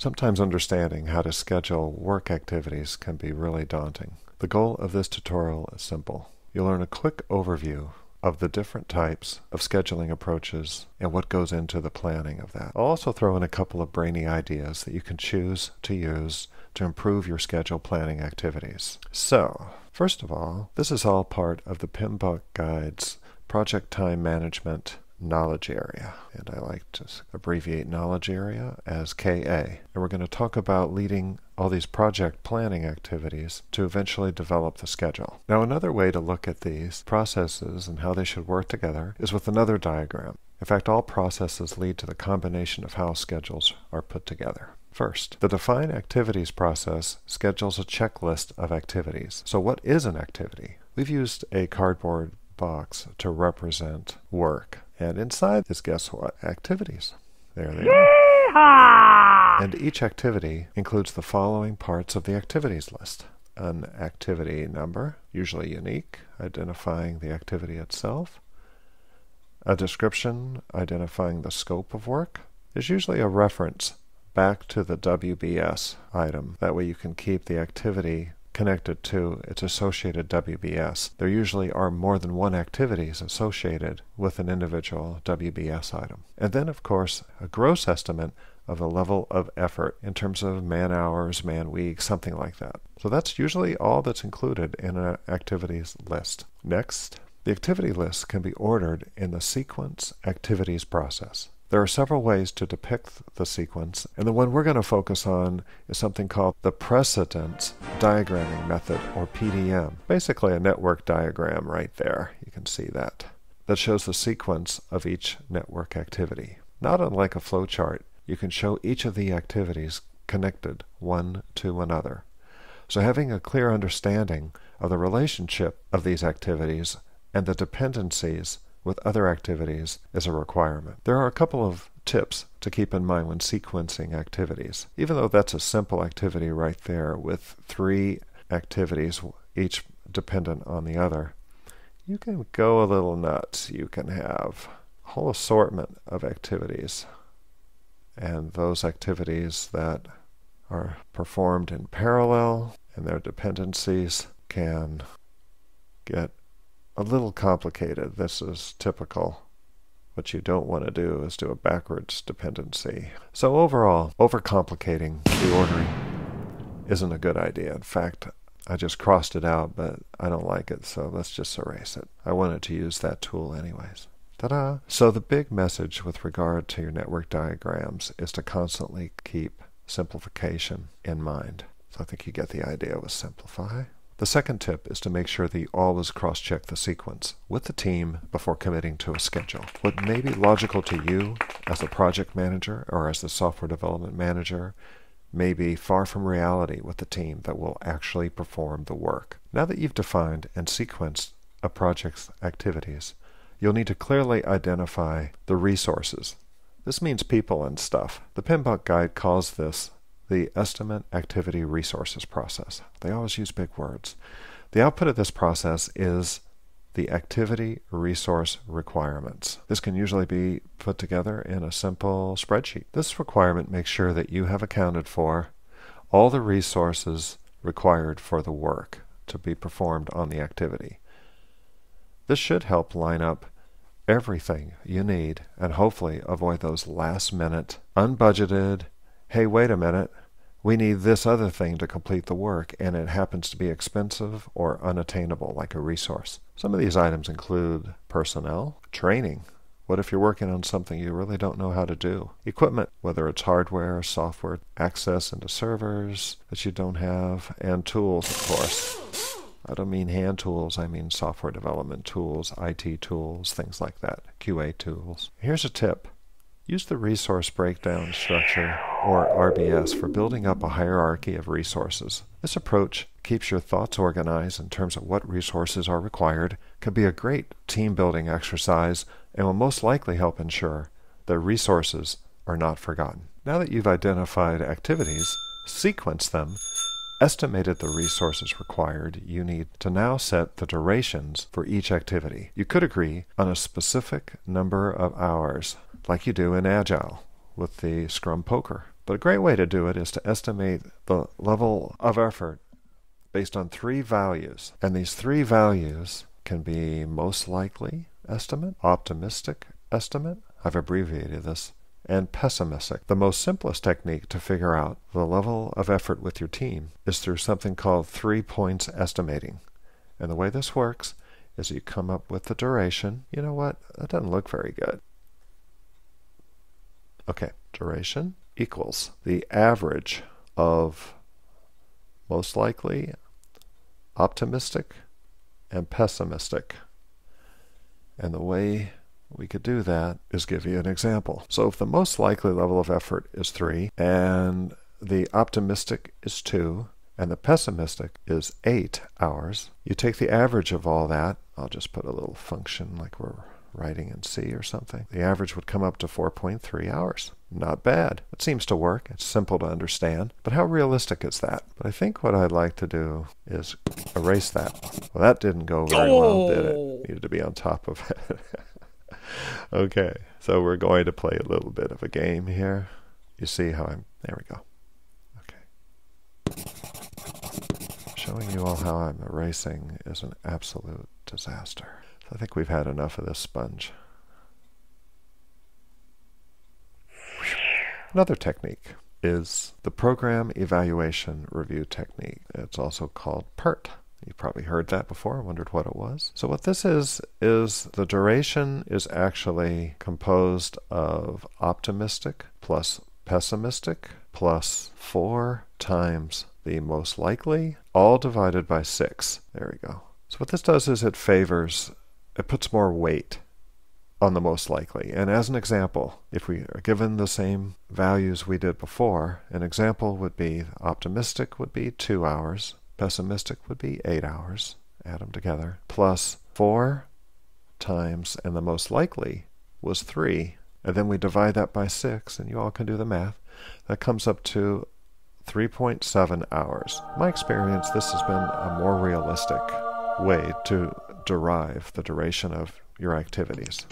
Sometimes understanding how to schedule work activities can be really daunting. The goal of this tutorial is simple. You'll learn a quick overview of the different types of scheduling approaches and what goes into the planning of that. I'll also throw in a couple of brainy ideas that you can choose to use to improve your schedule planning activities. So, first of all, this is all part of the PMBOK Guide's Project Time Management Knowledge Area, and I like to abbreviate knowledge area as KA. And we're going to talk about leading all these project planning activities to eventually develop the schedule. Now, another way to look at these processes and how they should work together is with another diagram. In fact, all processes lead to the combination of how schedules are put together. First, the Define Activities process schedules a checklist of activities. So what is an activity? We've used a cardboard box to represent work. And inside is, guess what? Activities. There they are. And each activity includes the following parts of the activities list. An activity number, usually unique, identifying the activity itself. A description identifying the scope of work. There's usually a reference back to the WBS item. That way you can keep the activity connected to its associated WBS. There usually are more than one activities associated with an individual WBS item. And then, of course, a gross estimate of the level of effort in terms of man hours, man weeks, something like that. So that's usually all that's included in an activities list. Next, the activity list can be ordered in the sequence activities process. There are several ways to depict the sequence, and the one we're going to focus on is something called the precedence diagramming method, or PDM. Basically a network diagram right there. You can see that. That shows the sequence of each network activity. Not unlike a flowchart, you can show each of the activities connected one to another. So having a clear understanding of the relationship of these activities and the dependencies with other activities is a requirement. There are a couple of tips to keep in mind when sequencing activities. Even though that's a simple activity right there with 3 activities, each dependent on the other, you can go a little nuts. You can have a whole assortment of activities, and those activities that are performed in parallel and their dependencies can get a little complicated. This is typical. What you don't want to do is do a backwards dependency. So overall, overcomplicating the ordering isn't a good idea. In fact, I just crossed it out, but I don't like it, so let's just erase it. I wanted to use that tool anyways. Ta-da! So the big message with regard to your network diagrams is to constantly keep simplification in mind. So I think you get the idea with simplify. The second tip is to make sure that you always cross-check the sequence with the team before committing to a schedule. What may be logical to you as the project manager or as the software development manager may be far from reality with the team that will actually perform the work. Now that you've defined and sequenced a project's activities, you'll need to clearly identify the resources. This means people and stuff. The PMBOK Guide calls this the Estimate Activity Resources process. They always use big words. The output of this process is the Activity Resource Requirements. This can usually be put together in a simple spreadsheet. This requirement makes sure that you have accounted for all the resources required for the work to be performed on the activity. This should help line up everything you need and hopefully avoid those last-minute, unbudgeted, hey, wait a minute, we need this other thing to complete the work, and it happens to be expensive or unattainable, like a resource. Some of these items include personnel, training. What if you're working on something you really don't know how to do? Equipment, whether it's hardware, software, access into servers that you don't have, and tools, of course. I don't mean hand tools, I mean software development tools, IT tools, things like that, QA tools. Here's a tip. Use the resource breakdown structure, or RBS, for building up a hierarchy of resources. This approach keeps your thoughts organized in terms of what resources are required, can be a great team-building exercise, and will most likely help ensure that resources are not forgotten. Now that you've identified activities, sequenced them, estimated the resources required, you need to now set the durations for each activity. You could agree on a specific number of hours, like you do in Agile with the Scrum Poker. But a great way to do it is to estimate the level of effort based on 3 values. And these 3 values can be most likely estimate, optimistic estimate, I've abbreviated this, and pessimistic. The most simplest technique to figure out the level of effort with your team is through something called 3 points estimating. And the way this works is you come up with the duration. You know what? That doesn't look very good. Okay, duration equals the average of most likely, optimistic, and pessimistic. And the way we could do that is give you an example. So if the most likely level of effort is 3, and the optimistic is 2, and the pessimistic is 8 hours, you take the average of all that. I'll just put a little function like we're writing in C or something. The average would come up to 4.3 hours. Not bad. It seems to work. It's simple to understand. But how realistic is that? But I think what I'd like to do is erase that. Well, that didn't go very well, did it? Needed to be on top of it. Okay, so we're going to play a little bit of a game here. You see how there we go. Okay. Showing you all how I'm erasing is an absolute disaster. So I think we've had enough of this sponge. Another technique is the program evaluation review technique. It's also called Pert. You've probably heard that before, wondered what it was. So what this is the duration is actually composed of optimistic plus pessimistic plus 4 times the most likely, all divided by 6. There we go. So what this does is it puts more weight on the most likely. And as an example, if we are given the same values we did before, an example would be optimistic would be 2 hours, pessimistic would be 8 hours, add them together, plus 4 times, and the most likely was 3. And then we divide that by 6, and you all can do the math. That comes up to 3.7 hours. In my experience, this has been a more realistic way to derive the duration of your activities.